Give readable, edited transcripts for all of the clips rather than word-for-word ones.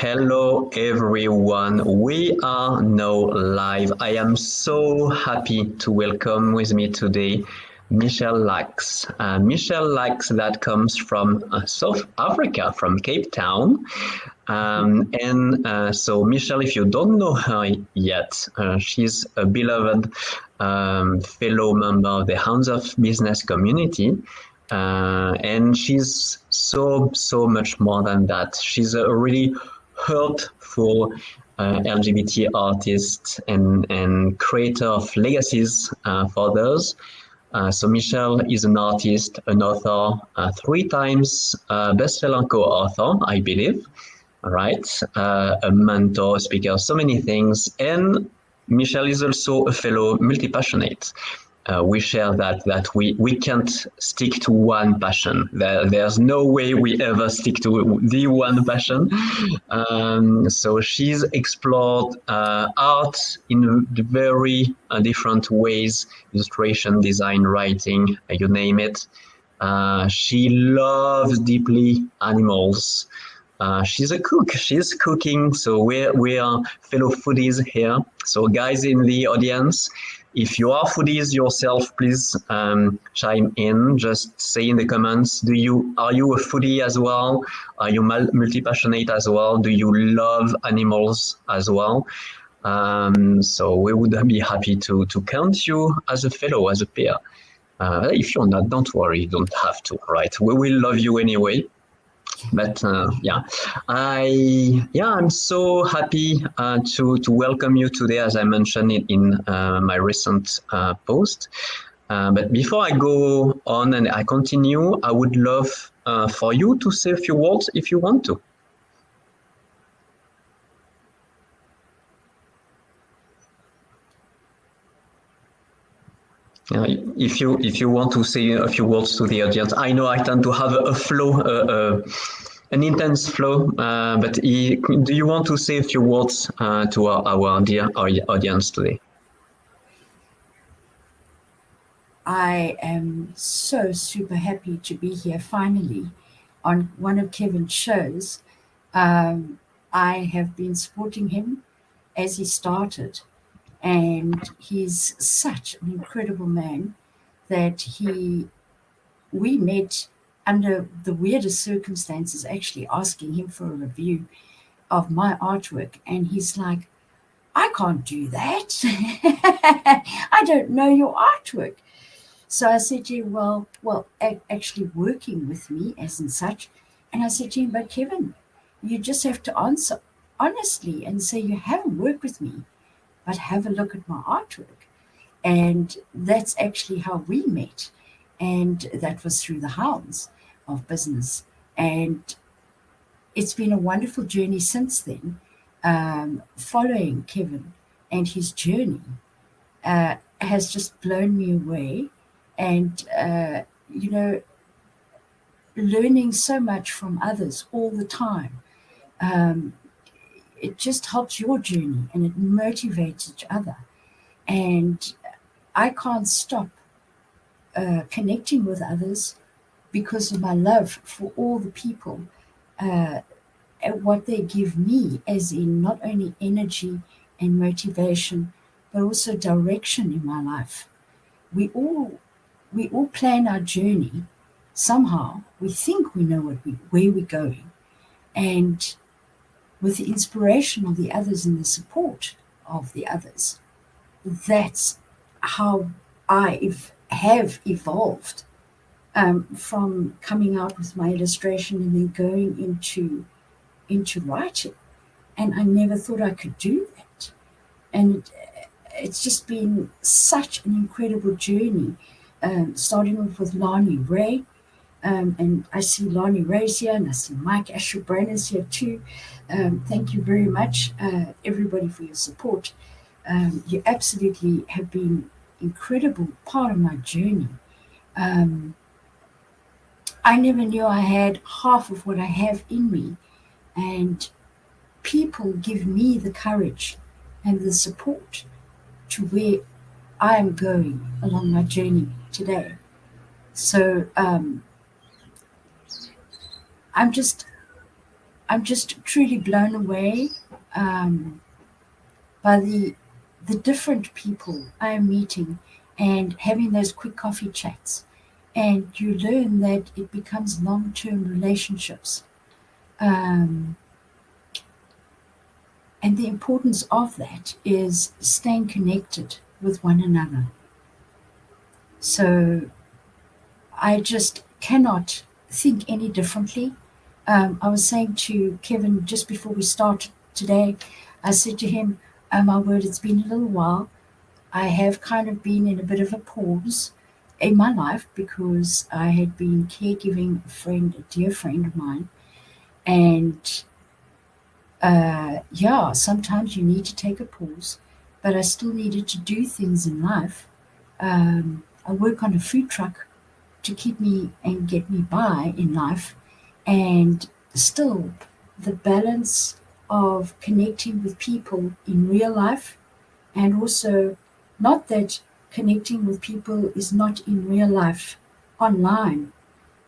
Hello everyone, we are now live. I am so happy to welcome with me today Michelle Laaks. Michelle Laaks that comes from South Africa, from Cape Town. So Michelle, if you don't know her yet, she's a beloved fellow member of the Hounds of Business community. And she's so much more than that. She's a really HeArt-ful LGBT artist and creator of legacies for others. So Michelle is an artist, an author, three times bestseller co-author, I believe, right? A mentor, speaker, so many things. And Michelle is also a fellow multi-passionate. We share that we can't stick to one passion. There's no way we ever stick to the one passion. So she's explored art in very different ways, illustration, design, writing, you name it. She loves deeply animals. She's a cook. She's cooking. So we are fellow foodies here. So guys in the audience, if you are foodies yourself, please chime in. Just say in the comments, are you a foodie as well? Are you multi-passionate as well? Do you love animals as well? So we would be happy to count you as a fellow, as a peer. If you're not, don't worry, you don't have to, right? We will love you anyway. But I'm so happy to welcome you today, as I mentioned in my recent post. But before I go on and I continue, I would love for you to say a few words if you want to. If you want to say a few words to the audience, I know I tend to have a flow, an intense flow, but do you want to say a few words to our dear audience today? I am so super happy to be here finally on one of Kevin's shows. I have been supporting him as he started, and he's such an incredible man that we met under the weirdest circumstances, actually asking him for a review of my artwork, and he's like, I can't do that. I don't know your artwork. So I said to him, actually working with me as in such. And I said to him, but Kevin, you just have to answer honestly and say you haven't worked with me, but have a look at my artwork. And that's actually how we met. And that was through the Hounds of Business. And it's been a wonderful journey since then, following Kevin and his journey has just blown me away. And, learning so much from others all the time. It just helps your journey and it motivates each other. And I can't stop connecting with others because of my love for all the people and what they give me, as in not only energy and motivation, but also direction in my life. We all plan our journey. Somehow we think we know where we're going, and with the inspiration of the others and the support of the others, that's how I have evolved from coming out with my illustration and then going into writing. And I never thought I could do that. And it's just been such an incredible journey, starting off with Lani Ray. And I see Lani Ray's here, and I see Mike Asher is here too. Thank you very much, everybody, for your support. You absolutely have been incredible part of my journey. I never knew I had half of what I have in me, and people give me the courage and the support to where I am going along my journey today. So I'm just I'm just truly blown away by the different people I am meeting and having those quick coffee chats. And you learn that it becomes long-term relationships. Um, and the importance of that is staying connected with one another. So I just cannot think any differently. I was saying to Kevin just before we started today, I said to him, oh my word, it's been a little while. I have kind of been in a bit of a pause in my life because I had been caregiving a dear friend of mine. And yeah, sometimes you need to take a pause, but I still needed to do things in life. I work on a food truck to keep me and get me by in life. And still, the balance of connecting with people in real life, and also not that connecting with people is not in real life online,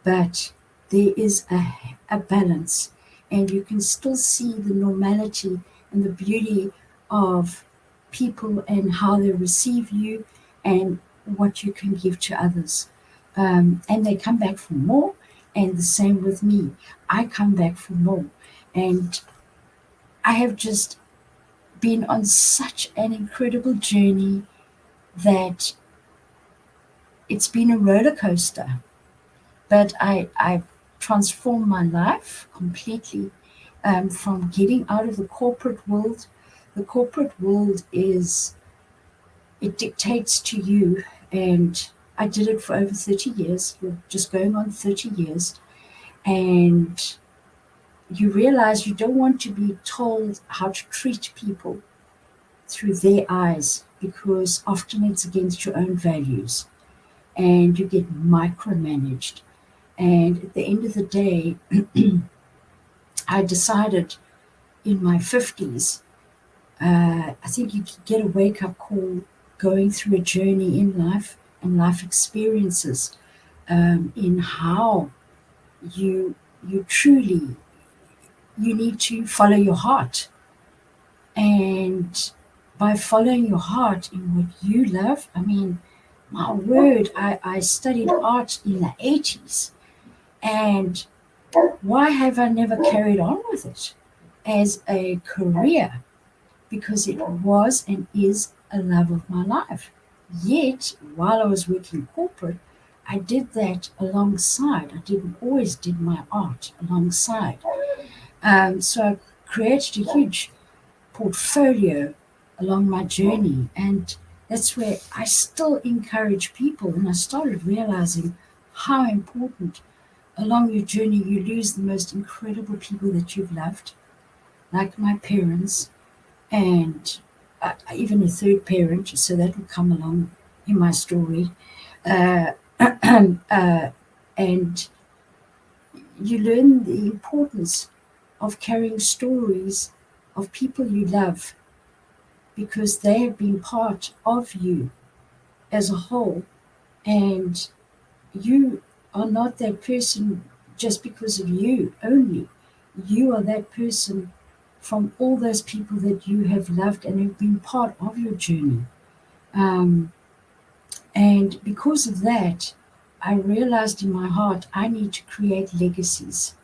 but there is a balance, and you can still see the normality and the beauty of people and how they receive you and what you can give to others. And they come back for more, and the same with me. I come back for more. And I have just been on such an incredible journey that it's been a roller coaster. But I transformed my life completely from getting out of the corporate world. The corporate world it dictates to you, and I did it for over 30 years. We're just going on 30 years. And you realize you don't want to be told how to treat people through their eyes because often it's against your own values and you get micromanaged. And at the end of the day, I decided in my 50s, I think you can get a wake up call going through a journey in life and life experiences in how you truly you need to follow your heart. And by following your heart in what you love, I mean, my word, I studied art in the 80s. And why have I never carried on with it as a career? Because it was and is a love of my life. Yet, while I was working corporate, I did that alongside. I didn't always did my art alongside. So I created a huge portfolio along my journey, and that's where I still encourage people. And I started realizing how important along your journey you lose the most incredible people that you've loved, like my parents, and even a third parent, so that will come along in my story. Uh, and you learn the importance of carrying stories of people you love because they have been part of you as a whole, and you are not that person just because of you only. You are that person from all those people that you have loved and have been part of your journey. Um, and because of that, I realized in my heart I need to create legacies.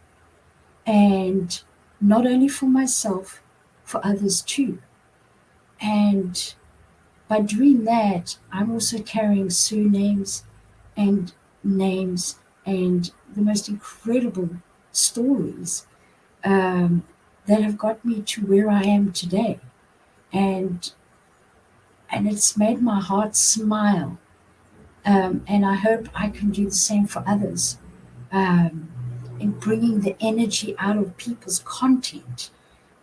And not only for myself, for others too. And by doing that, I'm also carrying surnames and names and the most incredible stories um, that have got me to where I am today. And it's made my heart smile. And I hope I can do the same for others um, in bringing the energy out of people's content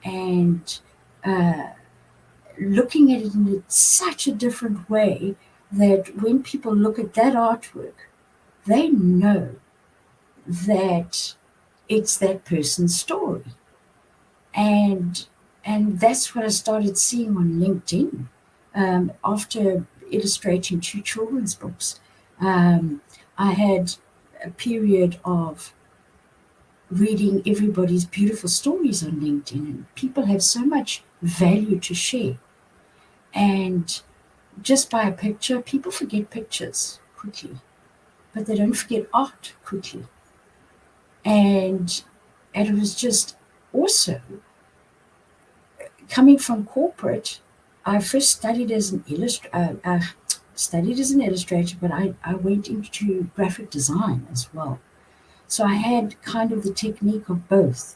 and uh, looking at it in such a different way that when people look at that artwork, they know that it's that person's story. And that's what I started seeing on LinkedIn after illustrating two children's books. I had a period of reading everybody's beautiful stories on LinkedIn, and people have so much value to share. And just by a picture, people forget pictures quickly, but they don't forget art quickly. And it was just also coming from corporate. I first studied as an illustrator, but I went into graphic design as well. So I had kind of the technique of both.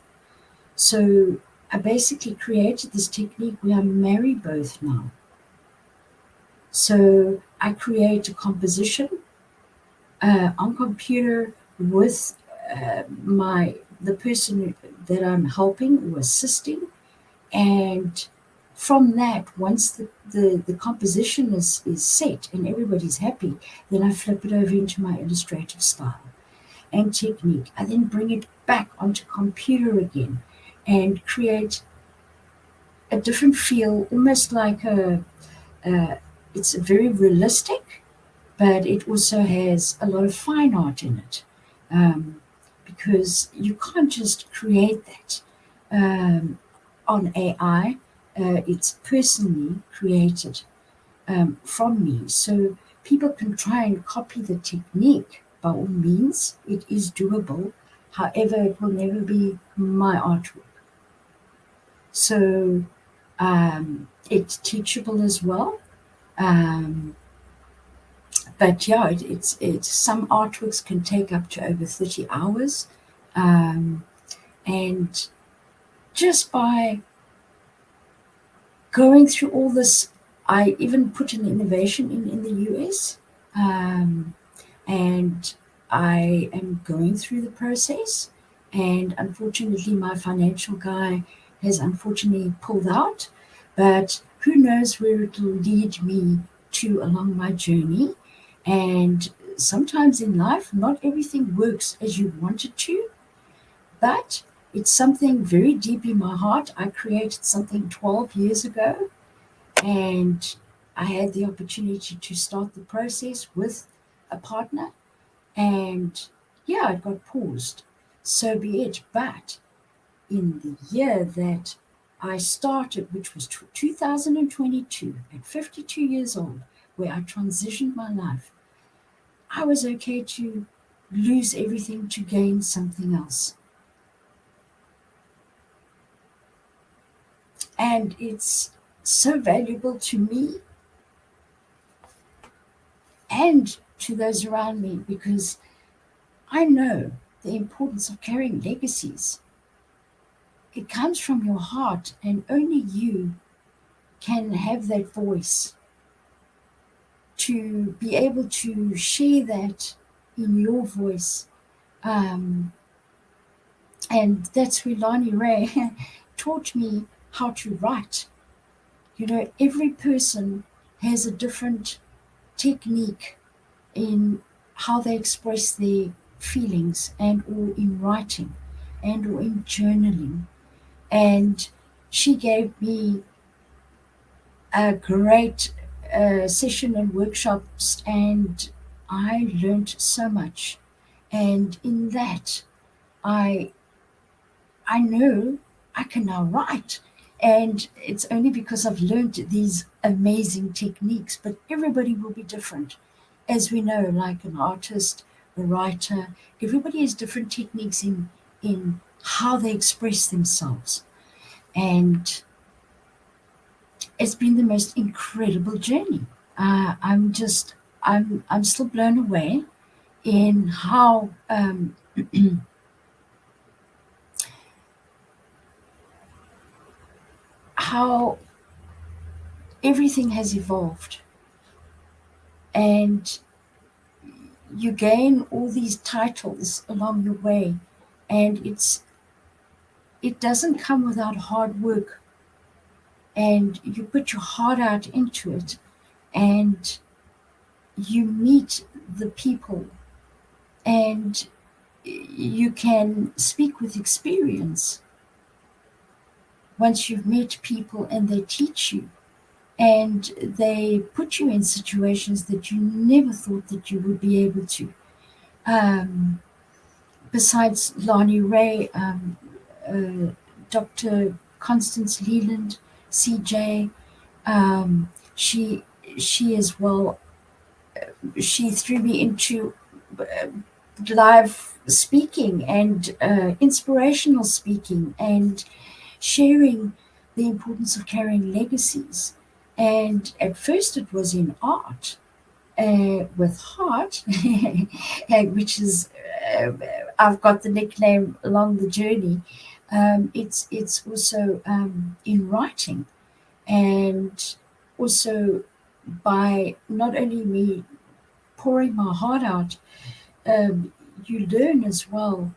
So I basically created this technique where I marry both now. So I create a composition on computer with the person that I'm helping or assisting, and from that, once the composition is set and everybody's happy, then I flip it over into my illustrative style and technique. I then bring it back onto computer again and create a different feel, almost like it's very realistic, but it also has a lot of fine art in it, because you can't just create that on AI. It's personally created from me. So people can try and copy the technique. By all means, it is doable. However, it will never be my artwork. So it's teachable as well. Um, but yeah, it's some artworks can take up to over 30 hours. Um, and just by going through all this, I even put an innovation in the US. And I am going through the process. And unfortunately, my financial guy has unfortunately pulled out. But who knows where it will lead me to along my journey. And sometimes in life, not everything works as you want it to, but it's something very deep in my heart. I created something 12 years ago, and I had the opportunity to start the process with a partner, and yeah, it got paused. So be it. But in the year that I started, which was 2022, at 52 years old, where I transitioned my life, I was okay to lose everything to gain something else. And it's so valuable to me and to those around me, because I know the importance of carrying legacies. It comes from your heart, and only you can have that voice to be able to share that in your voice. Um, and that's where Lani Ray taught me how to write. Every person has a different technique in how they express their feelings, and or in writing, and or in journaling. And she gave me a great session and workshops, and I learned so much. And in that, I I know I can now write. And it's only because I've learned these amazing techniques, but everybody will be different. As we know, like an artist, a writer, everybody has different techniques in how they express themselves. And it's been the most incredible journey. I'm still blown away in how everything has evolved, and you gain all these titles along your way, and it doesn't come without hard work, and you put your heart out into it, and you meet the people, and you can speak with experience once you've met people and they teach you, and they put you in situations that you never thought that you would be able to. Um, besides Lani Ray, Dr. Constance Leland, CJ, she as well, she threw me into uh, live speaking and inspirational speaking and sharing the importance of carrying legacies. And at first it was in art, with Heart, which is, uh, I've got the nickname along the journey. It's also in writing, and also by not only me pouring my heart out, um, you learn as well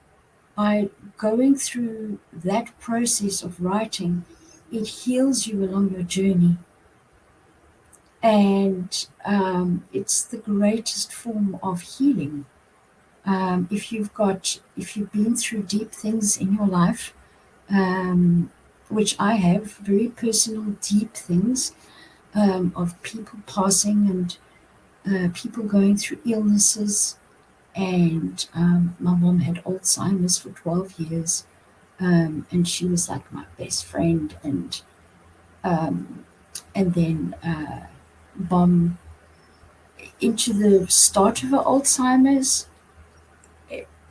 by going through that process of writing. It heals you along your journey, and it's the greatest form of healing. If you've been through deep things in your life, um, which I have, very personal, deep things, of people passing and people going through illnesses. And my mom had Alzheimer's for 12 years, and she was like my best friend. Um, and then bomb into the start of her Alzheimer's.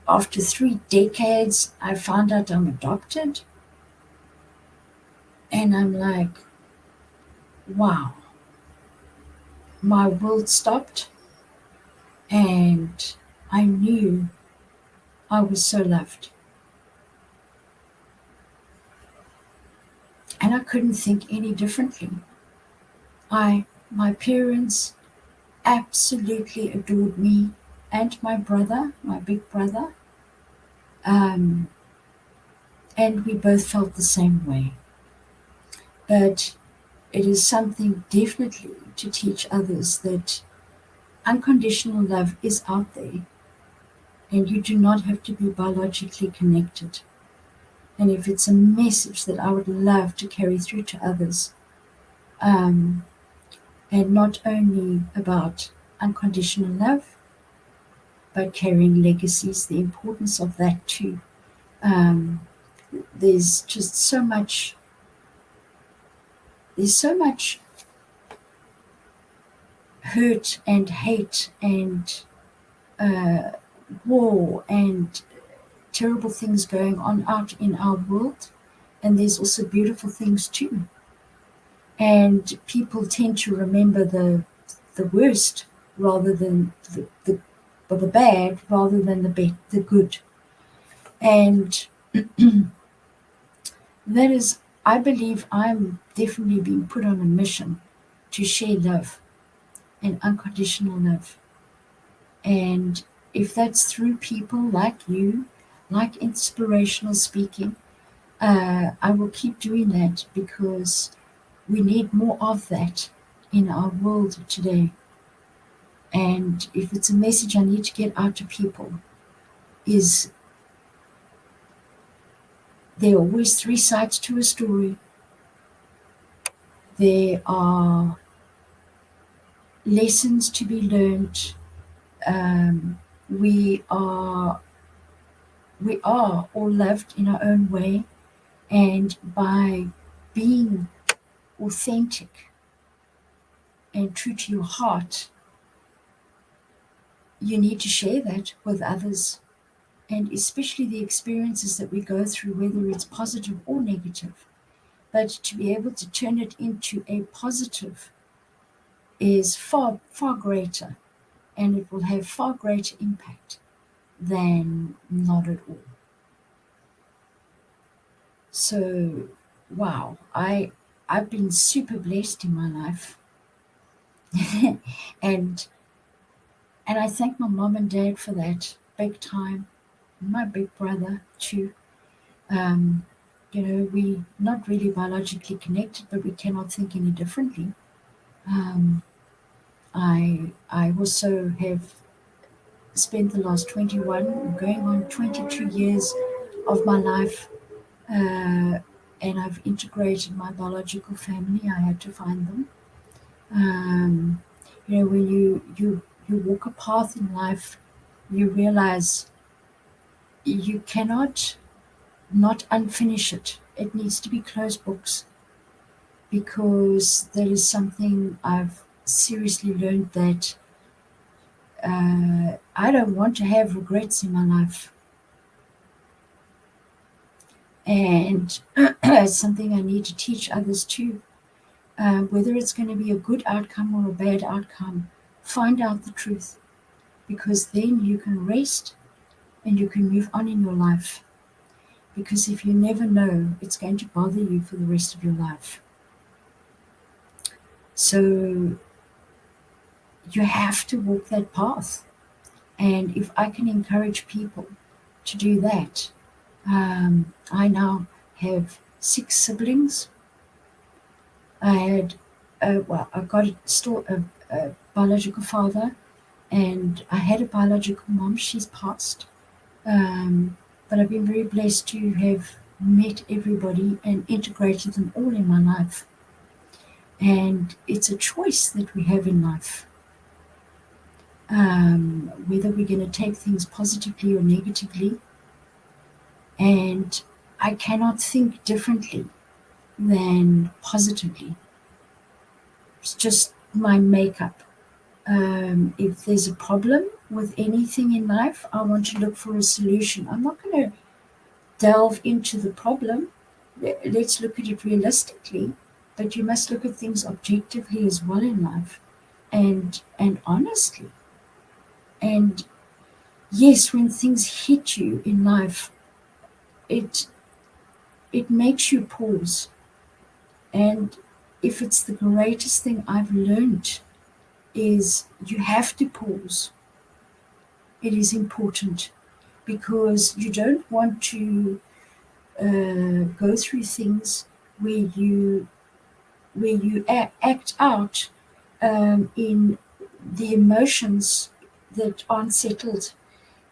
After 3 decades, I found out I'm adopted, and I'm like, wow, my world stopped, and I knew I was so loved. And I couldn't think any differently. My parents absolutely adored me and my brother, my big brother, um, and we both felt the same way. But it is something definitely to teach others that unconditional love is out there, and you do not have to be biologically connected. And if it's a message that I would love to carry through to others, um, and not only about unconditional love, but carrying legacies, the importance of that too. Um, there's just so much, there's so much hurt and hate and uh, war and terrible things going on out in our world, and there's also beautiful things too. And people tend to remember the worst rather than the bad rather than the good. And that is, I believe, I'm definitely being put on a mission to share love and unconditional love. And if that's through people like you, like inspirational speaking, I will keep doing that because we need more of that in our world today. And if it's a message I need to get out to people, is there are always three sides to a story. There are lessons to be learned. Um, we are we are all loved in our own way, and by being authentic and true to your heart, you need to share that with others, and especially the experiences that we go through, whether it's positive or negative. But to be able to turn it into a positive is far, far greater, and it will have far greater impact than not at all. So, wow, I've been super blessed in my life, and I thank my mom and dad for that big time. My big brother too. Um, we not really biologically connected, but we cannot think any differently. Um, I also have spent the last 21, going on 22 years of my life, uh, and I've integrated my biological family. I had to find them. Um, when you walk a path in life, you realize you cannot not unfinish it. It needs to be closed books, because that is something I've seriously learned, that I don't want to have regrets in my life. And it's something I need to teach others too. Whether it's going to be a good outcome or a bad outcome, find out the truth, because then you can rest and you can move on in your life. Because if you never know, it's going to bother you for the rest of your life. So you have to walk that path. And if I can encourage people to do that, I now have 6 siblings. I had, I got still a biological father, and I had a biological mom. She's passed. But I've been very blessed to have met everybody and integrated them all in my life. And it's a choice that we have in life, whether we're going to take things positively or negatively. And I cannot think differently than positively. It's just my makeup. If there's a problem with anything in life, I want to look for a solution. I'm not going to delve into the problem. Let's look at it realistically, but you must look at things objectively as well in life, and honestly. And yes, when things hit you in life, it makes you pause. And if it's the greatest thing I've learned, is you have to pause. It is important, because you don't want to go through things where you act out in the emotions that aren't settled,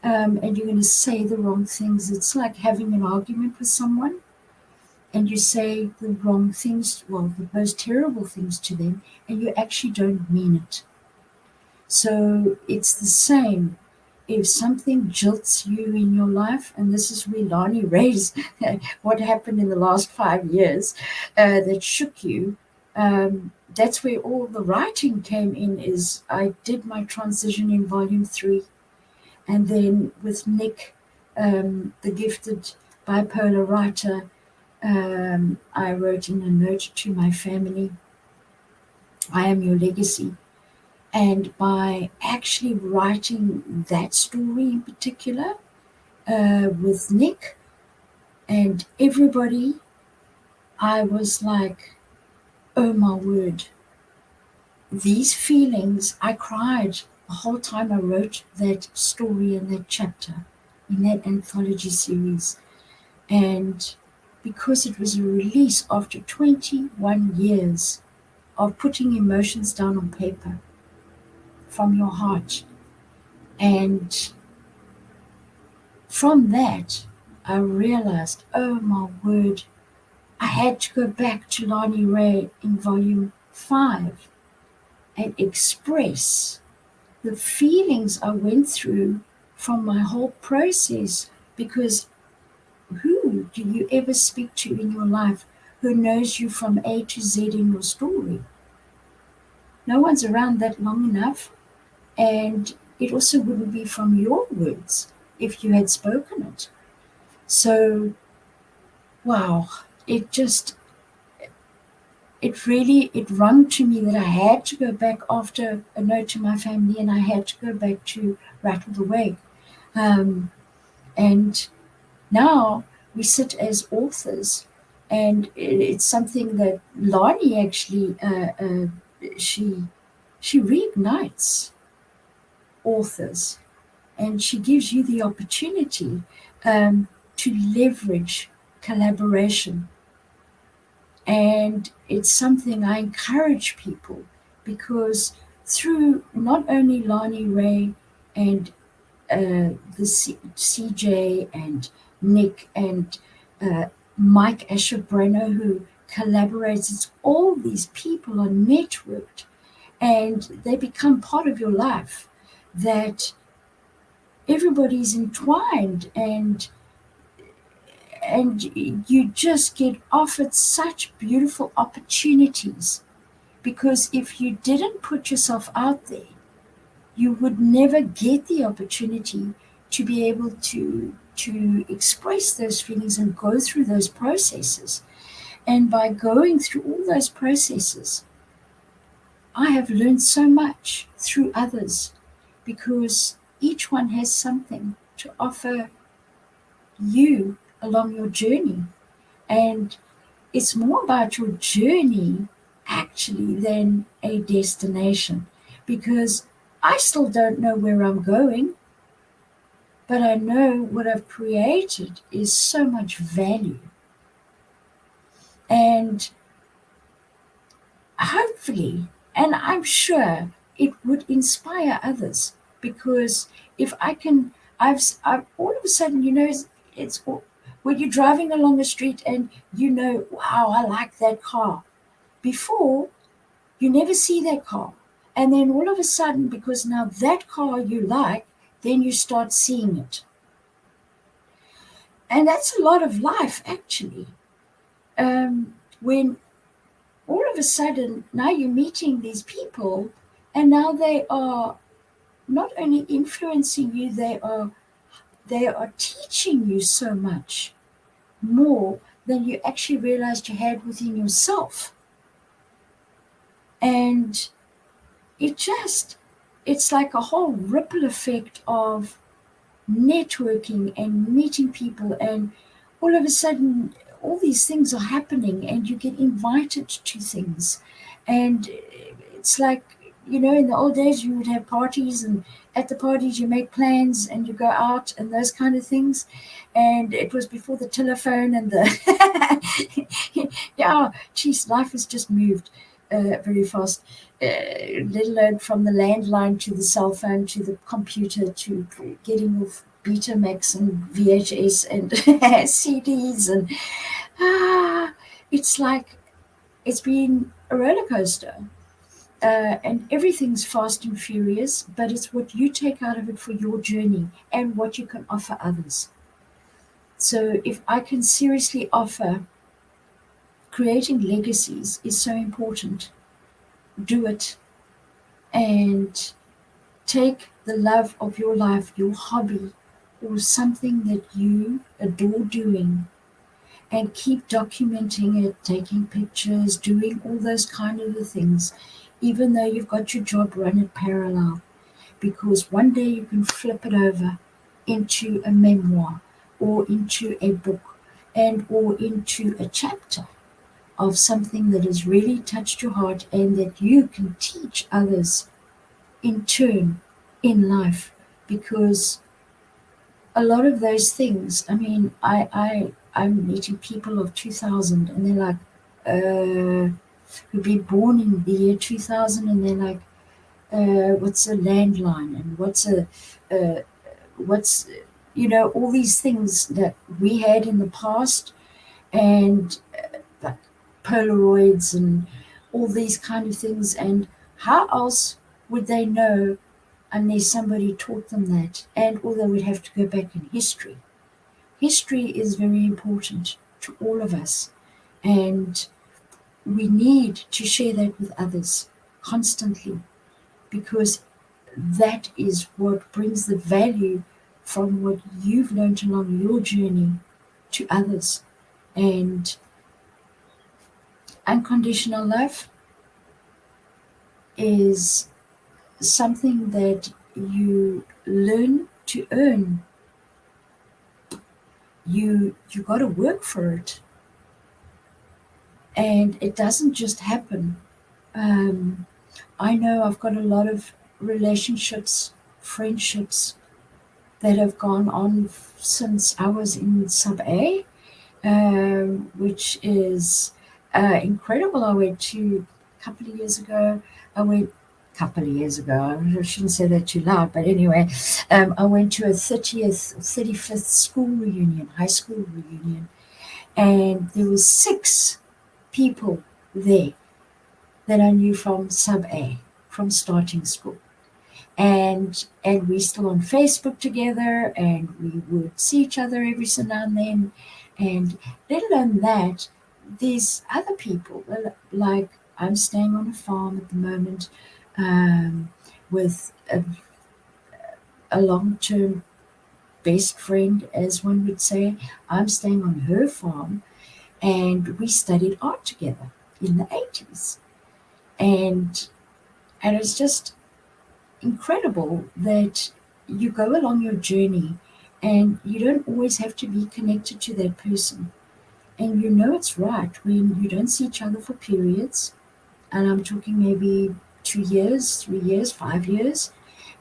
and you're going to say the wrong things. It's like having an argument with someone, and you say the wrong things, well, the most terrible things to them, and you actually don't mean it. So it's the same. If something jilts you in your life, and this is where Lani Ray's what happened in the last 5 years that shook you, that's where all the writing came in. Is I did my transition in volume 3, and then with Nick, the gifted bipolar writer, I wrote in a note to my family, I am your legacy. And by actually writing that story in particular with Nick and everybody, I was like, oh my word, these feelings, I cried the whole time I wrote that story and that chapter in that anthology series. And because it was a release after 21 years of putting emotions down on paper from your heart. And from that, I realized, oh my word, I had to go back to Lani Ray in volume 5 and express the feelings I went through from my whole process, because who do you ever speak to in your life who knows you from A to Z in your story? No one's around that long enough, and it also wouldn't be from your words if you had spoken it. So, wow, it rung to me that I had to go back after a note to my family, and I had to go back to Rattle the Wake. And now we sit as authors, and it's something that Lani actually, she reignites authors, and she gives you the opportunity to leverage collaboration. And it's something I encourage people, because through not only Lani Ray and the CJ and Nick and Mike Asher-Brenner, who collaborates, it's all these people are networked, and they become part of your life, that everybody's entwined, and you just get offered such beautiful opportunities, because if you didn't put yourself out there, you would never get the opportunity to be able to express those feelings and go through those processes. And by going through all those processes, I have learned so much through others, because each one has something to offer you along your journey. And it's more about your journey actually than a destination, because I still don't know where I'm going, but I know what I've created is so much value. And hopefully, and I'm sure it would inspire others, because if I can, I've all of a sudden, it's when you're driving along the street and wow, I like that car. Before, you never see that car. And then all of a sudden, because now that car you like, then you start seeing it. And that's a lot of life, actually. When all of a sudden, now you're meeting these people, and now they are not only influencing you, they are teaching you so much more than you actually realized you had within yourself. And it's like a whole ripple effect of networking and meeting people, and all of a sudden all these things are happening and you get invited to things. And it's like, in the old days you would have parties, and at the parties you make plans and you go out and those kind of things. And it was before the telephone and the yeah, geez, life has just moved very fast, let alone from the landline to the cell phone to the computer to getting off Betamax and VHS and CDs. And it's like it's been a roller coaster. And everything's fast and furious, but it's what you take out of it for your journey and what you can offer others. So if I can seriously offer, creating legacies is so important. Do it, and take the love of your life, your hobby, or something that you adore doing, and keep documenting it, taking pictures, doing all those kind of the things, even though you've got your job run it parallel, because one day you can flip it over into a memoir or into a book or into a chapter of something that has really touched your heart and that you can teach others in turn in life. Because a lot of those things, I mean, I'm meeting people of 2000 and they're like, who've been born in the year 2000, and they're like, what's a landline, and what's all these things that we had in the past, and like Polaroids and all these kind of things. And how else would they know unless somebody taught them that? And or they would have to go back in history. History is very important to all of us, and we need to share that with others constantly, because that is what brings the value from what you've learned along your journey to others. And unconditional love is something that you learn to earn. You got to work for it, and it doesn't just happen. I know I've got a lot of relationships, friendships that have gone on since I was in sub A, which is incredible. I went to a couple of years ago. I shouldn't say that too loud, but anyway, I went to a 30th, 35th school reunion, high school reunion, and there was 6 people there that I knew from sub A, from starting school. and we're still on Facebook together, and we would see each other every so now and then. And let alone that, there's other people, like I'm staying on a farm at the moment, with a long-term best friend, as one would say. I'm staying on her farm, and we studied art together in the 80s. And it's just incredible that you go along your journey and you don't always have to be connected to that person. And you know it's right when you don't see each other for periods. And I'm talking maybe 2 years, 3 years, 5 years.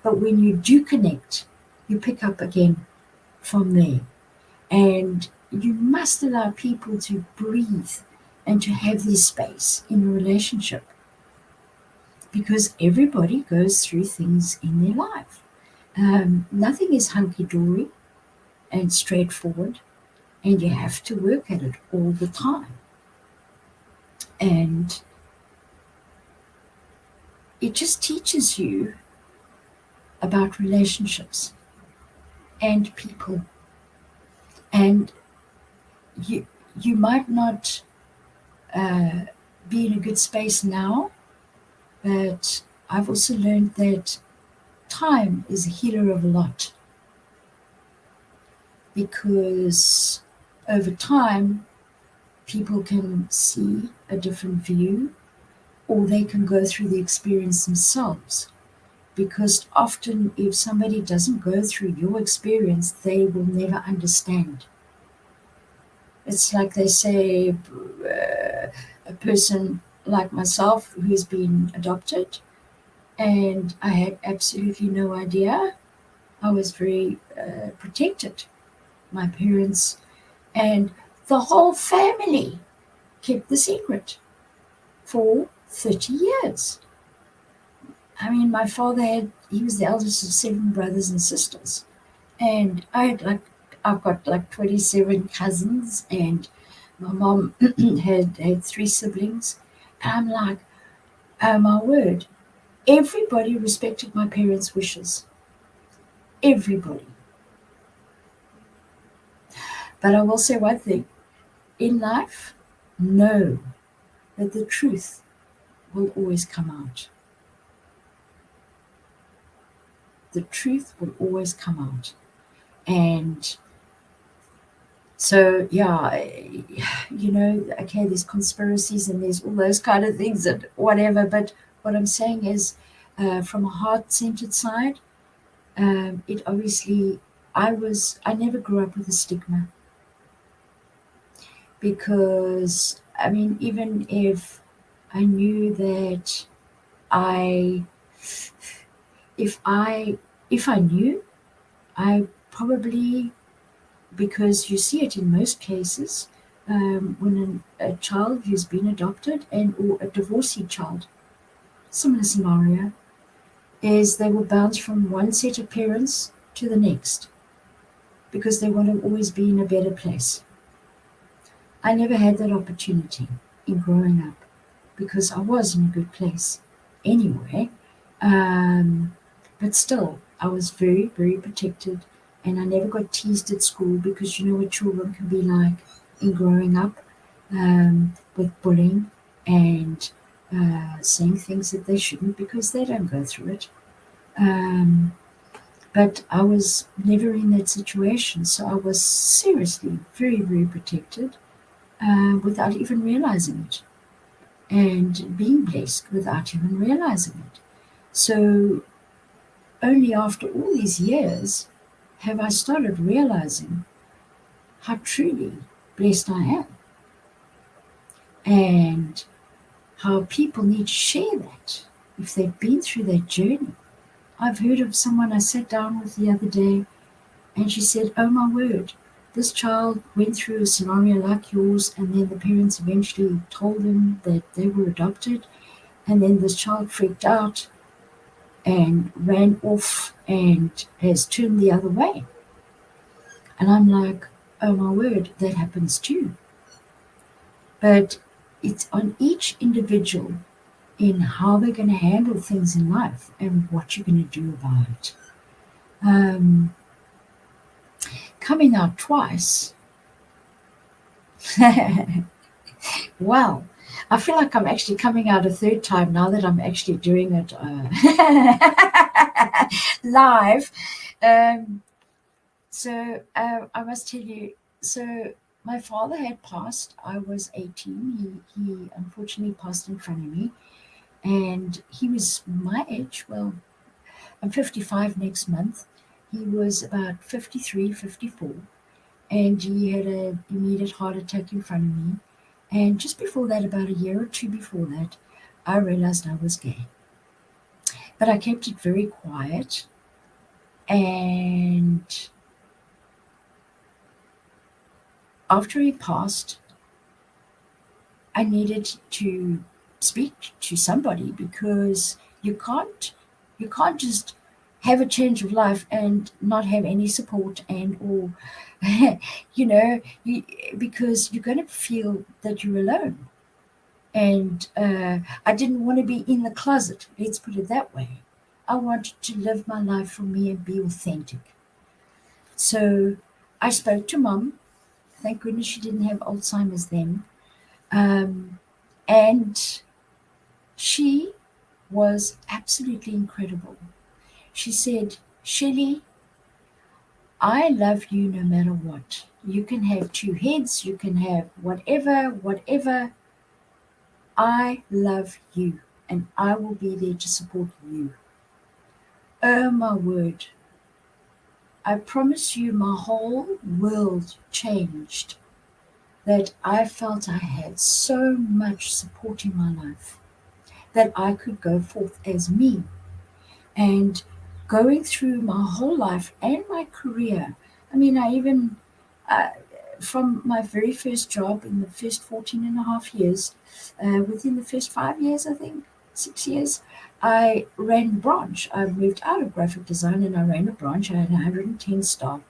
But when you do connect, you pick up again from there. And you must allow people to breathe and to have their space in a relationship, because everybody goes through things in their life. Nothing is hunky dory and straightforward, and you have to work at it all the time. And it just teaches you about relationships and people. And you might not be in a good space now, but I've also learned that time is a healer of a lot, because over time people can see a different view, or they can go through the experience themselves. Because often, if somebody doesn't go through your experience, they will never understand. It's like they say, a person like myself who's been adopted, and I had absolutely no idea. I was very protected. My parents and the whole family kept the secret for 30 years. I mean, my father he was the eldest of 7 brothers and sisters. And I've got like 27 cousins, and my mom had 3 siblings. And I'm like, oh my word, everybody respected my parents' wishes. Everybody. But I will say one thing, in life, know that the truth will always come out. The truth will always come out. And so, yeah, okay, there's conspiracies and there's all those kind of things and whatever. But what I'm saying is, from a heart-centered side, it obviously, I never grew up with a stigma, because, I mean, even if I knew that I, if I knew, I probably, because you see it in most cases, when a child who's been adopted and or a divorcee child, similar scenario, is they will bounce from one set of parents to the next because they want to always be in a better place. I never had that opportunity in growing up because I was in a good place anyway. But still, I was very, very protected, and I never got teased at school, because you know what children can be like in growing up, with bullying and saying things that they shouldn't because they don't go through it. But I was never in that situation, so I was seriously very, very protected, without even realizing it, and being blessed without even realizing it. So only after all these years have I started realizing how truly blessed I am, and how people need to share that if they've been through that journey. I've heard of someone I sat down with the other day, and she said, oh my word, this child went through a scenario like yours, and then the parents eventually told them that they were adopted, and then this child freaked out and ran off and has turned the other way. And I'm like, oh my word, that happens too. But it's on each individual in how they're going to handle things in life and what you're going to do about it. Coming out twice. Well, I feel like I'm actually coming out a third time now that I'm actually doing it live. So I must tell you, so my father had passed. I was 18. He unfortunately passed in front of me. And he was my age. Well, I'm 55 next month. He was about 53, 54. And he had an immediate heart attack in front of me. And just before that, about a year or two before that, I realized I was gay. But I kept it very quiet. And after he passed, I needed to speak to somebody because you can't just have a change of life and not have any support and or because you're going to feel that you're alone. And I didn't want to be in the closet, let's put it that way. I wanted to live my life for me and be authentic. So I spoke to Mum. Thank goodness she didn't have Alzheimer's then. And she was absolutely incredible. She said, Shelley, I love you no matter what. You can have two heads, you can have whatever. I love you and I will be there to support you. Oh my word. I promise you my whole world changed. That I felt I had so much support in my life that I could go forth as me. And going through my whole life and my career, I mean, I even, uh, from my very first job in the first 14 and a half years, within the first 5 years, I think, 6 years, I ran a branch. I moved out of graphic design and I ran a branch. I had 110 staff.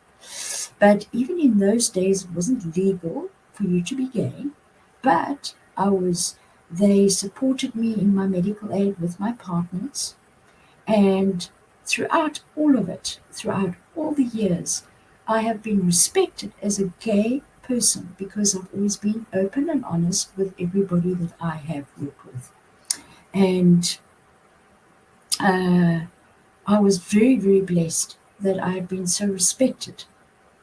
But even in those days, it wasn't legal for you to be gay, but they supported me in my medical aid with my partners. And throughout all of it, throughout all the years, I have been respected as a gay person because I've always been open and honest with everybody that I have worked with. And I was very, very blessed that I had been so respected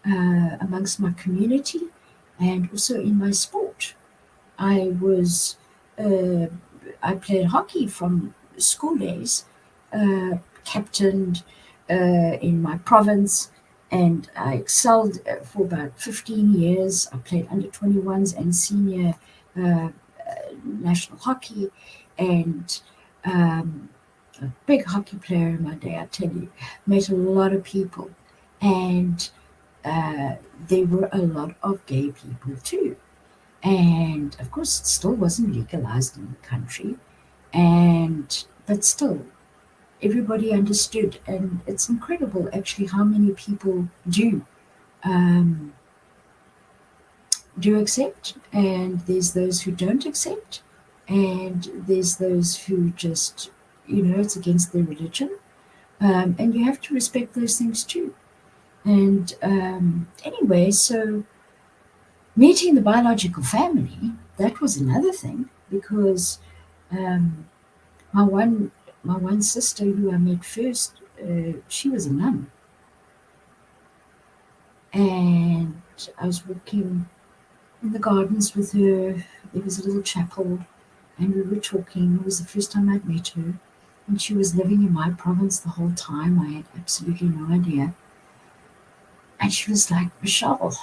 amongst my community and also in my sport. I was I played hockey from school days, captained in my province, and I excelled for about 15 years. I played under 21s and senior national hockey, and a big hockey player in my day, I tell you. Met a lot of people, and there were a lot of gay people too. And of course, it still wasn't legalized in the country, but still, everybody understood, and it's incredible actually how many people um, do accept, and there's those who don't accept, and there's those who just, it's against their religion, and you have to respect those things too. And anyway, so meeting the biological family, that was another thing because um, my one sister who I met first, she was a nun, and I was walking in the gardens with her. There was a little chapel, and we were talking. It was the first time I'd met her, and she was living in my province the whole time. I had absolutely no idea. And she was like, Michelle,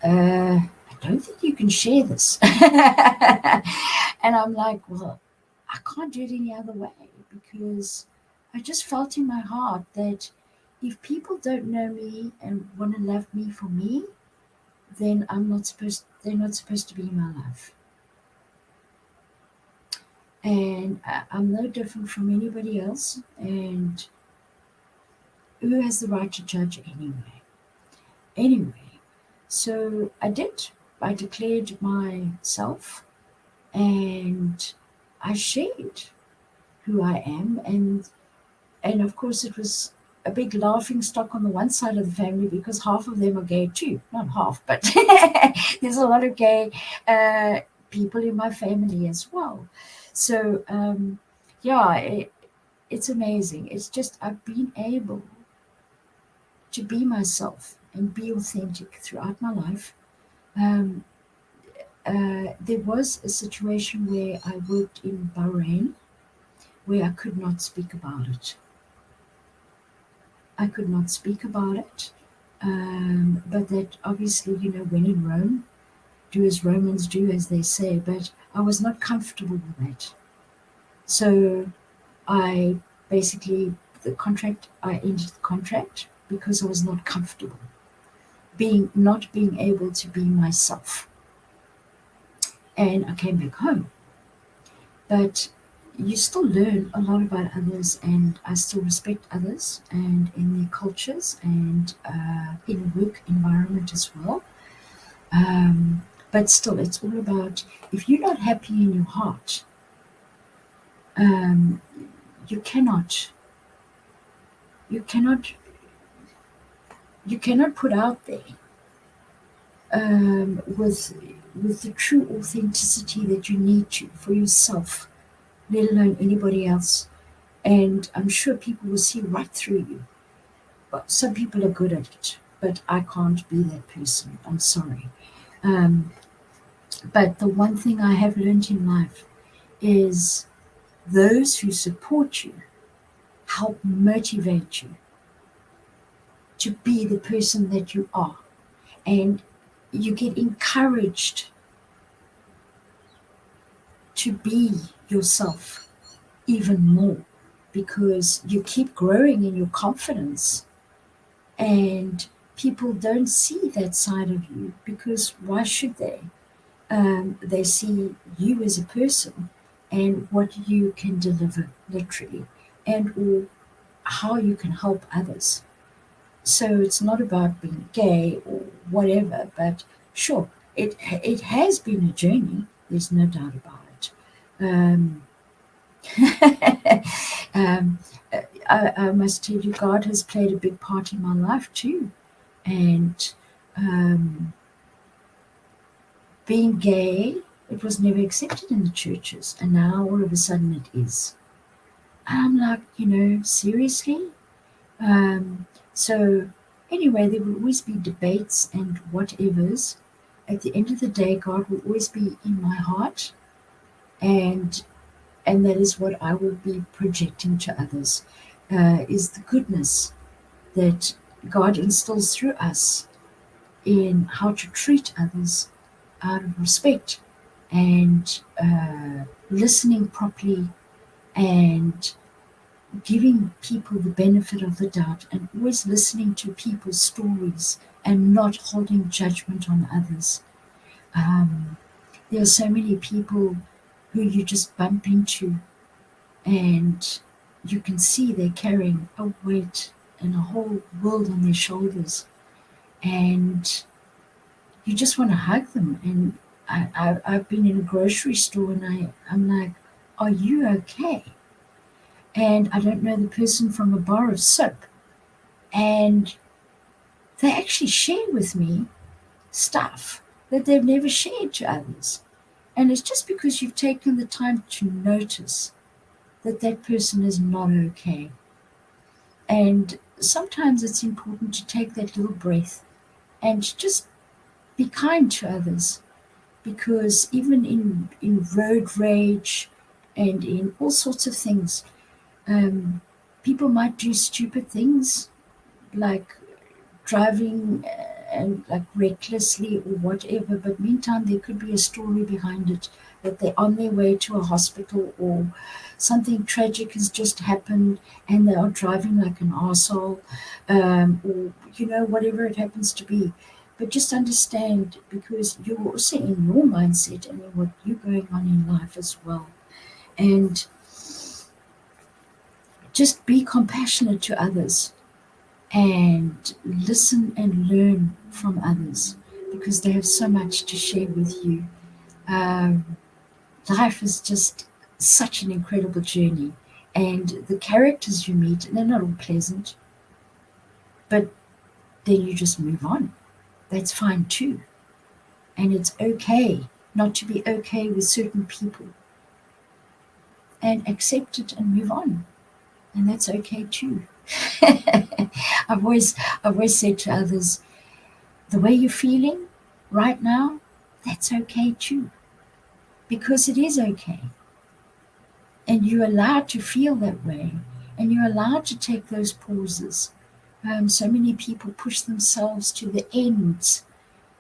I don't think you can share this. And I'm like, well, I can't do it any other way because I just felt in my heart that if people don't know me and want to love me for me, then they're not supposed to be in my life. And I'm no different from anybody else. And who has the right to judge anyway? Anyway, so I did. I declared myself and I shared. who I am, and of course it was a big laughing stock on the one side of the family because half of them are gay too. Not half, but there's a lot of gay people in my family as well. So yeah, it's amazing. It's just I've been able to be myself and be authentic throughout my life. Um, there was a situation where I worked in Bahrain where I could not speak about it. I could not speak about it. But that obviously, when in Rome, do as Romans do, as they say. But I was not comfortable with that. So I basically, I ended the contract because I was not comfortable not being able to be myself. And I came back home. But you still learn a lot about others, and I still respect others and in their cultures and in work environment as well. But still, it's all about if you're not happy in your heart, um, you cannot, you cannot, you cannot put out there with the true authenticity that you need to for yourself, let alone anybody else. And I'm sure people will see right through you. But some people are good at it, but I can't be that person. I'm sorry. Um, but the one thing I have learned in life is those who support you help motivate you to be the person that you are. And you get encouraged to be yourself even more because you keep growing in your confidence, and people don't see that side of you because why should they? They see you as a person and what you can deliver literally, and or how you can help others. So it's not about being gay or whatever, but sure, it has been a journey. There's no doubt about it. Um, um, I must tell you, God has played a big part in my life too, and um, being gay, it was never accepted in the churches, and now all of a sudden it is. And I'm like, seriously? So anyway, there will always be debates and whatevers. At the end of the day, God will always be in my heart, and that is what I will be projecting to others. Is the goodness that God instills through us in how to treat others out of respect and listening properly and giving people the benefit of the doubt and always listening to people's stories and not holding judgment on others. Um, there are so many people who you just bump into and you can see they're carrying a weight and a whole world on their shoulders, and you just want to hug them. And I've been in a grocery store and I'm like, are you okay? And I don't know the person from a bar of soap. And they actually share with me stuff that they've never shared to others. And it's just because you've taken the time to notice that that person is not okay. And sometimes it's important to take that little breath and just be kind to others, because even in road rage and in all sorts of things, um, people might do stupid things like driving and like recklessly or whatever, but meantime there could be a story behind it, that they're on their way to a hospital or something tragic has just happened and they are driving like an arsehole, or whatever it happens to be. But just understand, because you're also in your mindset and in what you're going on in life as well, and just be compassionate to others and listen and learn from others, because they have so much to share with you. Um, Life is just such an incredible journey, And the characters you meet, they're not all pleasant, but then you just move on. That's fine too. And it's okay not to be okay with certain people, and accept it and move on. And that's okay too. I've always said to others, the way you're feeling right now, that's okay too. Because it is okay. And you're allowed to feel that way. And you're allowed to take those pauses. So many people push themselves to the ends,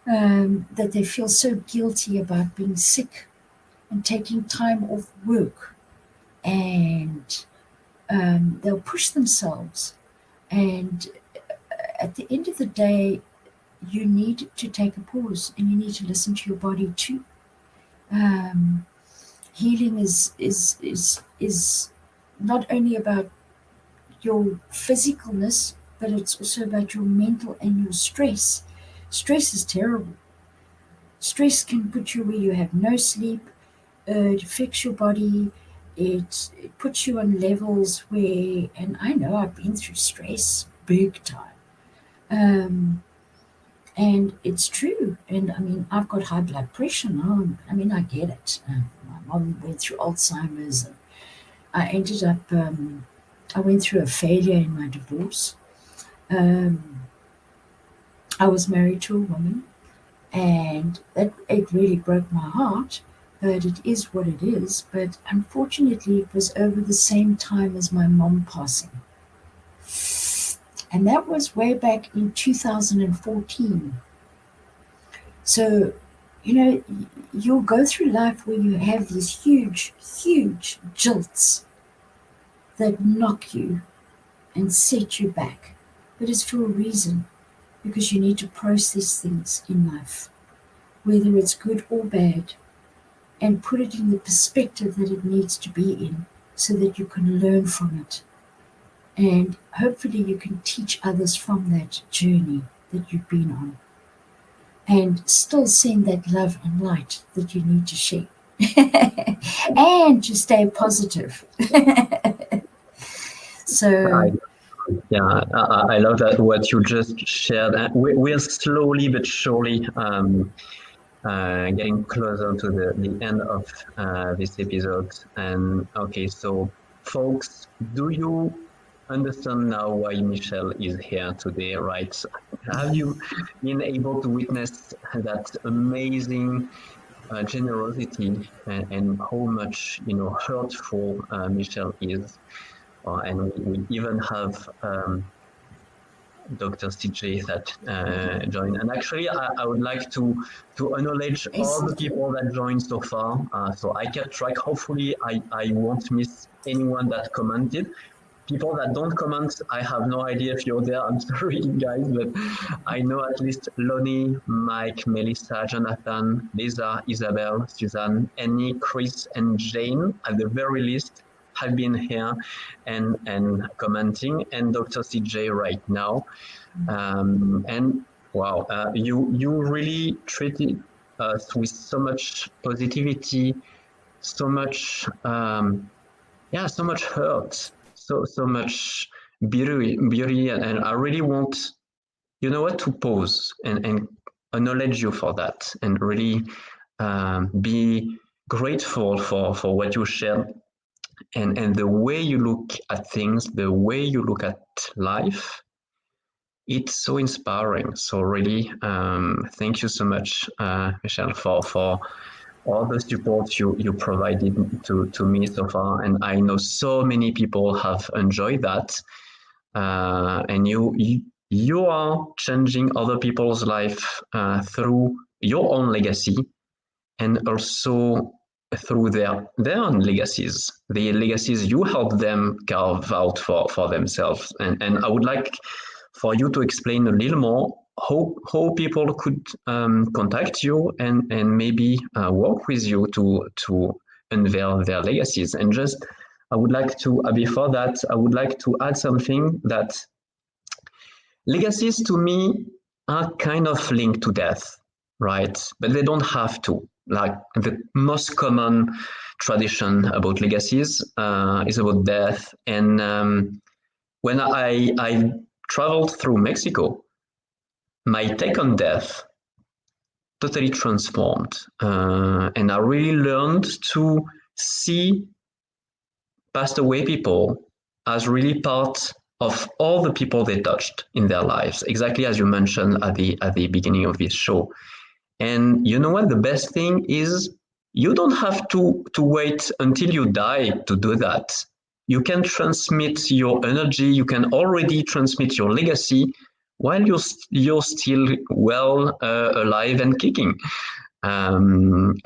that they feel so guilty about being sick and taking time off work. And they'll push themselves. And at the end of the day, you need to take a pause, and you need to listen to your body too. Healing is not only about your physicalness, but it's also about your mental and your stress. Stress is terrible. Stress can put you where you have no sleep. It affects your body. It puts you on levels where, and I know I've been through stress big time. And it's true. And I mean, I've got high blood pressure now. I mean, I get it. My mom went through Alzheimer's, and I ended up, I went through a failure in my divorce. Um, I was married to a woman, and it really broke my heart. But it is what it is. But unfortunately, it was over the same time as my mom passing. And that was way back in 2014. So, you'll go through life where you have these huge, huge jolts that knock you and set you back. But it's for a reason, because you need to process things in life, whether it's good or bad, and put it in the perspective that it needs to be in, so that you can learn from it. And hopefully you can teach others from that journey that you've been on, and still send that love and light that you need to share. And to stay positive. So Yeah, I love that what you just shared. We're slowly but surely getting closer to the end of this episode. And okay, so folks, do you understand now why Michelle is here today, right? Have you been able to witness that amazing generosity, and how much hurtful Michelle is? And we even have Dr. CJ that joined. And actually, I would like to acknowledge all the people that joined so far. So I kept track. Hopefully, I won't miss anyone that commented. People that don't comment, I have no idea if you're there. I'm sorry, guys, but I know at least Lonnie, Mike, Melissa, Jonathan, Lisa, Isabel, Suzanne, Annie, Chris, and Jane, at the very least, have been here and commenting, and Dr. CJ right now. And wow, you really treated us with so much positivity, so much so much hurt, so much beauty, and I really want, to pause and acknowledge you for that, and really be grateful for what you shared, and the way you look at things, the way you look at life. It's so inspiring. So really, thank you so much, Michelle, for all the support you provided to me so far. And I know so many people have enjoyed that. And you are changing other people's life through your own legacy, and also through their own legacies, the legacies you help them carve out for themselves. And I would like for you to explain a little more how people could contact you and maybe work with you to unveil their legacies. And just, I would like to, before that, I would like to add something, that legacies to me are kind of linked to death, right? But they don't have to. Like the most common tradition about legacies is about death. And when I traveled through Mexico, my take on death totally transformed. And I really learned to see passed away people as really part of all the people they touched in their lives, exactly as you mentioned at the beginning of this show. And you know what? The best thing is you don't have to wait until you die to do that. You can transmit your energy. You can already transmit your legacy while you're still well alive and kicking. And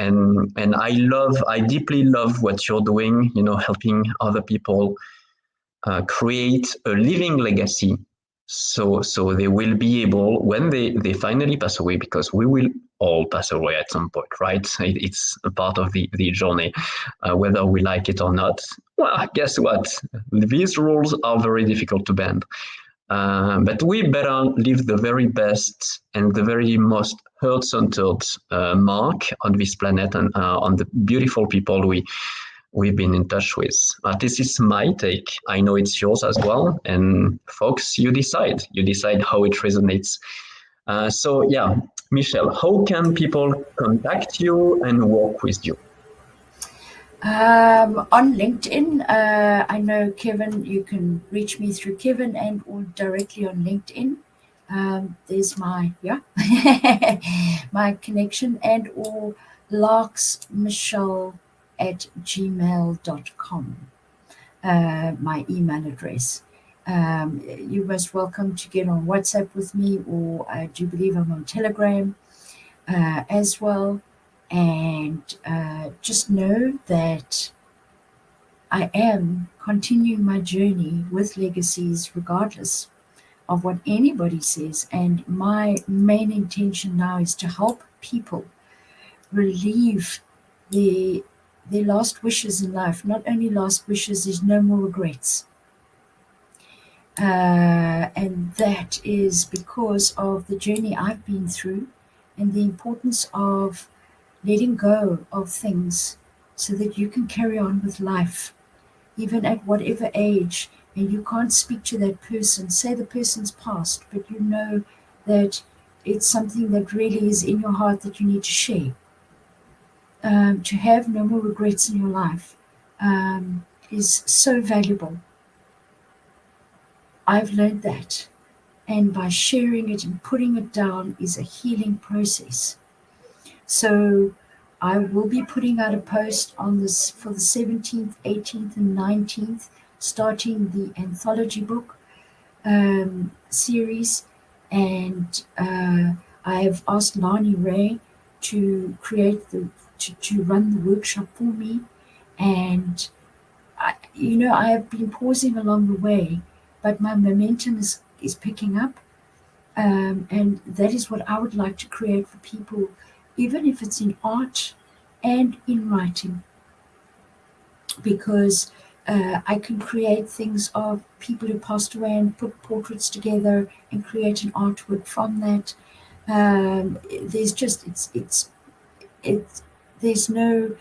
I deeply love what you're doing. You know, helping other people create a living legacy, so they will be able when they finally pass away, because we will all pass away at some point, right? It's a part of the journey, whether we like it or not. Well, guess what? These rules are very difficult to bend. But we better leave the very best and the very most heart-centered mark on this planet, and on the beautiful people we've been in touch with. This is my take. I know it's yours as well. And folks, you decide. You decide how it resonates. So yeah, Michelle, how can people contact you and work with you? On LinkedIn, I know Kevin, you can reach me through Kevin and or directly on LinkedIn. There's my, my connection, and or Laaks Michelle at gmail.com, my email address. You're most welcome to get on WhatsApp with me, or I do believe I'm on Telegram as well. And just know that I am continuing my journey with legacies regardless of what anybody says. And my main intention now is to help people relieve their last wishes in life. Not only last wishes, there's no more regrets. And that is because of the journey I've been through and the importance of letting go of things so that you can carry on with life, even at whatever age. And you can't speak to that person, say the person's passed, but you know that it's something that really is in your heart that you need to share. To have no more regrets in your life is so valuable. I've learned that. And by sharing it and putting it down is a healing process. So I will be putting out a post on this for the 17th, 18th, and 19th, starting the anthology book series. And I have asked Lani Ray to create to run the workshop for me. And I have been pausing along the way, but my momentum is picking up. And that is what I would like to create for people, even if it's in art and in writing, because I can create things of people who passed away and put portraits together and create an artwork from that. There's just there's no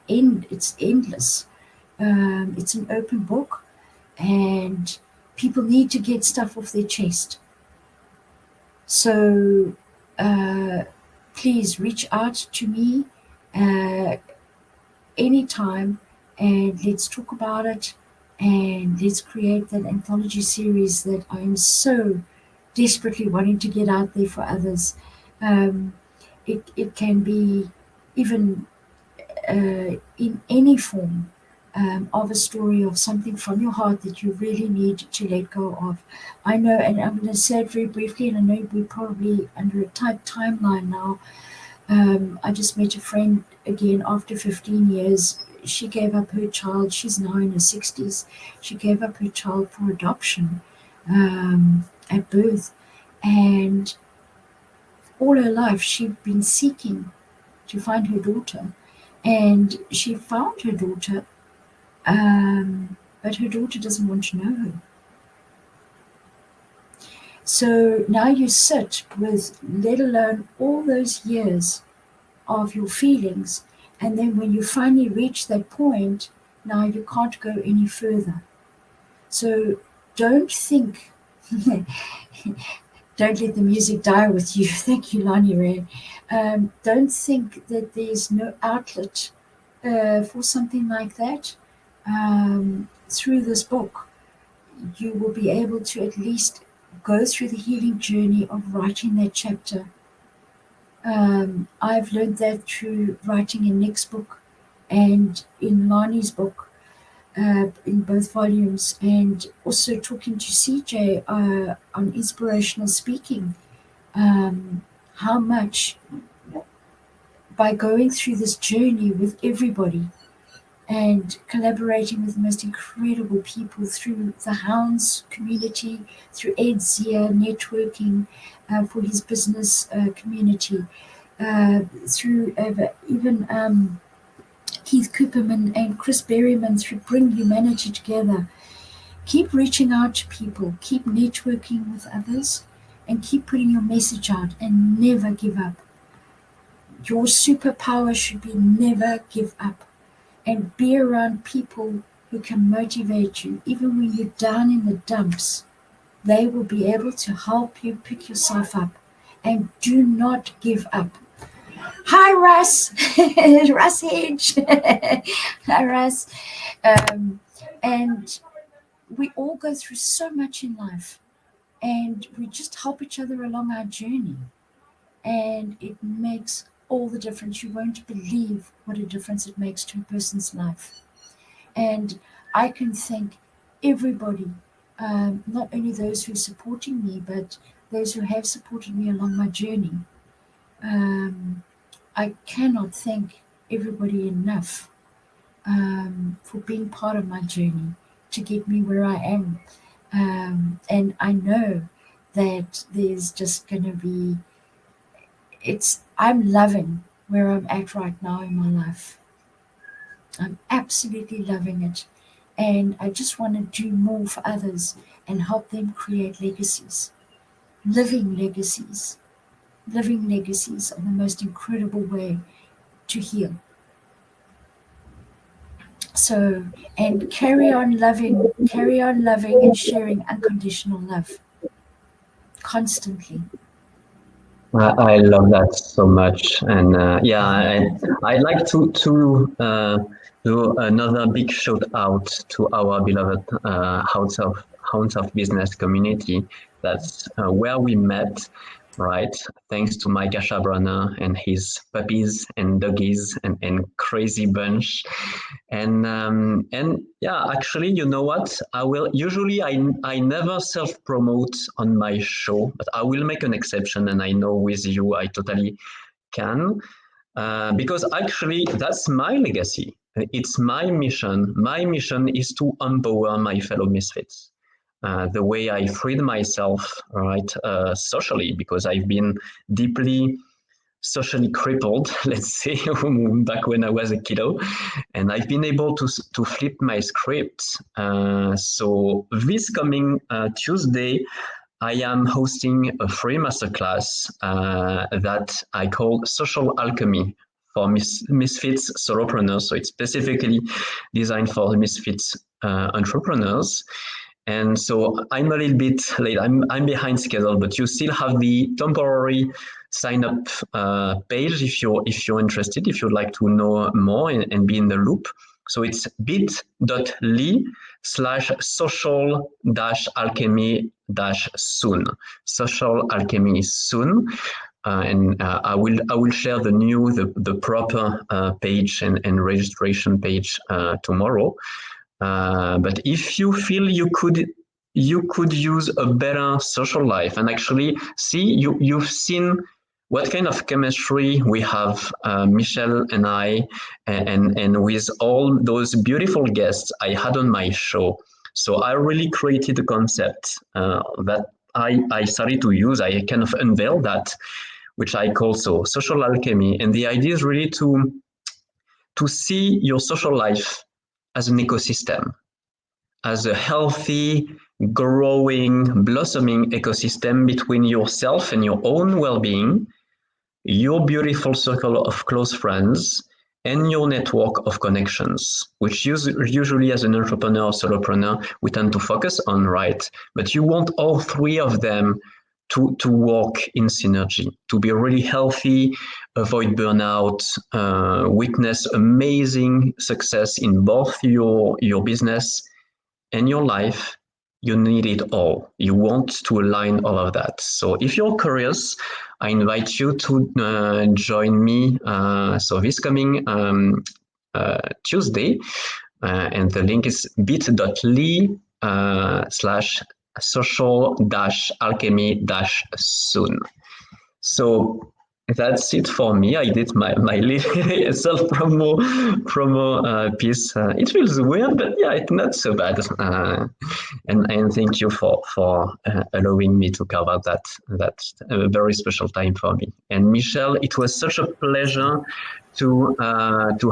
end. It's endless. It's an open book, and people need to get stuff off their chest. So please reach out to me anytime, and let's talk about it, and let's create that anthology series that I'm so desperately wanting to get out there for others. It can be even in any form of a story of something from your heart that you really need to let go of. I know, and I'm going to say it very briefly, and I know we're probably under a tight timeline now. I just met a friend again after 15 years. She gave up her child. She's now in her 60s. She gave up her child for adoption at birth. And all her life, she'd been seeking to find her daughter. And she found her daughter, but her daughter doesn't want to know her. So now you sit with, let alone all those years of your feelings, And then when you finally reach that point, now you can't go any further. So don't think, don't let the music die with you. Thank you, Lonnie Ray. Don't think that there's no outlet for something like that. Through this book, you will be able to at least go through the healing journey of writing that chapter. I've learned that through writing in Nick's book and in Lani's book, in both volumes, and also talking to CJ on inspirational speaking. How much by going through this journey with everybody and collaborating with the most incredible people through the Hounds community, through Ed Zia networking for his business community, through even Keith Cooperman and Chris Berryman through Bring Humanity Together. Keep reaching out to people, keep networking with others, and keep putting your message out and never give up. Your superpower should be never give up. And be around people who can motivate you. Even when you're down in the dumps, they will be able to help you pick yourself up. And do not give up. Hi, Russ. Russ Hedge. Hi, Russ. And we all go through so much in life. And we just help each other along our journey. And it makes all the difference. You won't believe what a difference it makes to a person's life. And I can thank everybody, not only those who are supporting me, but those who have supported me along my journey. I cannot thank everybody enough for being part of my journey to get me where I am. And I know that there's just going to be, I'm loving where I'm at right now in my life. I'm absolutely loving it. And I just want to do more for others and help them create legacies. Living legacies. Living legacies are the most incredible way to heal. So, and carry on loving and sharing unconditional love constantly. I love that so much, and I'd like to do another big shout out to our beloved Hounds of Business community. That's where we met, right? Thanks to Mike Ashabrana and his puppies and doggies and crazy bunch. And yeah, actually, you know what? I never self promote on my show, but I will make an exception. And I know with you, I totally can, because actually, that's my legacy. It's my mission. My mission is to empower my fellow misfits. The way I freed myself, right, socially, because I've been deeply socially crippled, let's say, back when I was a kiddo, and I've been able to flip my script. So this coming Tuesday, I am hosting a free masterclass that I call Social Alchemy for Misfits solopreneurs. So it's specifically designed for Misfits entrepreneurs. And so I'm a little bit late. I'm behind schedule, but you still have the temporary sign up page if you're interested, if you'd like to know more and be in the loop. So it's bit.ly/social-alchemy-soon. Social alchemy is soon. And I will share the proper page and registration page tomorrow. But if you feel you could use a better social life, and actually you've seen what kind of chemistry we have, Michelle and I, and with all those beautiful guests I had on my show. So I really created a concept that I started to use. I kind of unveiled that, which I call social alchemy. And the idea is really to see your social life as an ecosystem, as a healthy, growing, blossoming ecosystem between yourself and your own well-being, your beautiful circle of close friends, and your network of connections, which usually as an entrepreneur or solopreneur, we tend to focus on, right? But you want all three of them to work in synergy, to be really healthy, avoid burnout, witness amazing success in both your business and your life. You need it all. You want to align all of that. So if you're curious, I invite you to join me. So this coming Tuesday, and the link is bit.ly/ social alchemy soon. So that's it for me. I did my little self promo piece. It feels weird, but yeah, it's not so bad. And thank you for allowing me to cover that very special time for me. And Michelle, it was such a pleasure to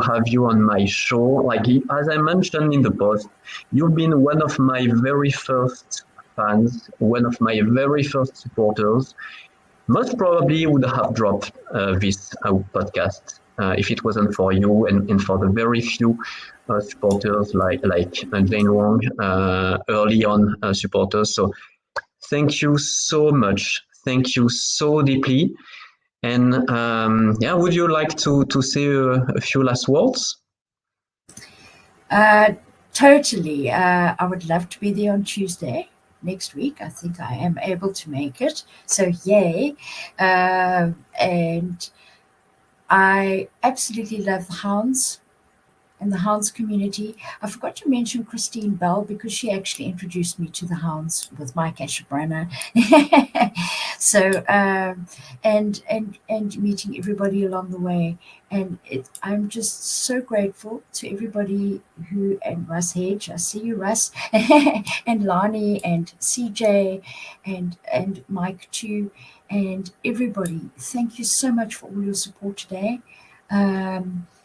have you on my show. Like as I mentioned in the post, you've been one of my very first fans, one of my very first supporters. Most probably would have dropped this podcast if it wasn't for you and for the very few supporters like Jane Wong, early on supporters. So thank you so much. Thank you so deeply. And yeah, would you like to say a few last words? Totally. I would love to be there on Tuesday next week. I think I am able to make it. So, yay. And I absolutely love the Hounds and the Hounds community. I forgot to mention Christine Bell because she actually introduced me to the Hounds with Mike Ashebrana. So and meeting everybody along the way, and I'm just so grateful to everybody and Russ Hedge. I see you, Russ, and Lani and CJ and Mike too, and everybody. Thank you so much for all your support today.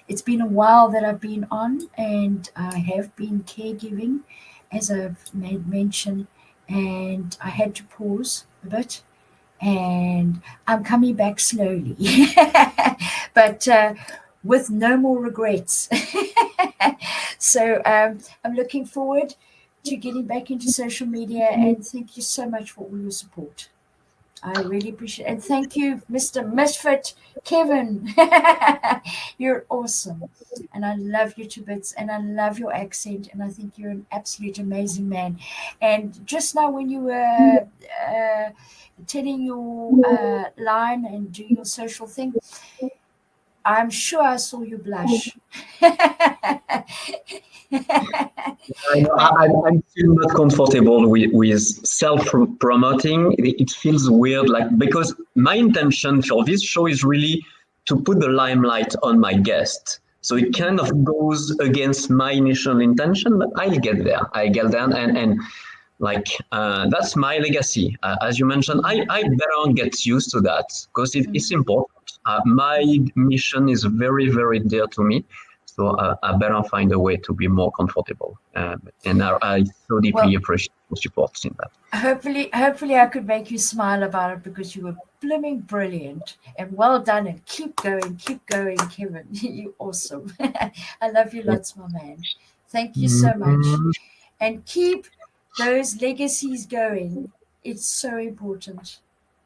It's been a while that I've been on, and I have been caregiving, as I've made mention, and I had to pause a bit, and I'm coming back slowly, but with no more regrets. So I'm looking forward to getting back into social media, and thank you so much for all your support. I really appreciate it. And thank you, Mr. Misfit Kevin. You're awesome. And I love you to bits, and I love your accent, and I think you're an absolute amazing man. And just now when you were telling your line and doing your social thing, I'm sure I saw you blush. I'm still not comfortable with self-promoting. It feels weird, like because my intention for this show is really to put the limelight on my guest. So it kind of goes against my initial intention, but I'll get there. I get there, and like that's my legacy. As you mentioned, I better get used to that because it's important. My mission is very, very dear to me. So I better find a way to be more comfortable. And I so deeply appreciate your support in that. Hopefully I could make you smile about it, because you were blooming brilliant, and well done, and keep going, Kevin. You're awesome. I love you lots, my man. Thank you so much. And keep those legacies going. It's so important.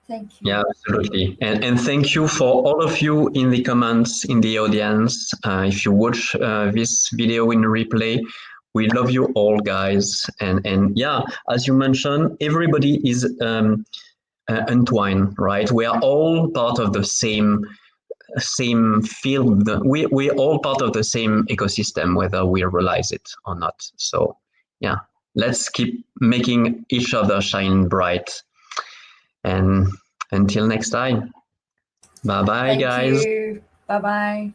Thank you. Yeah, absolutely. And thank you for all of you in the comments, in the audience. If you watch this video in replay, we love you all, guys. And yeah, as you mentioned, everybody is entwined, right? We are all part of the same field. We're all part of the same ecosystem, whether we realize it or not. So yeah, let's keep making each other shine bright. And until next time, bye bye, guys. Thank you. Bye bye.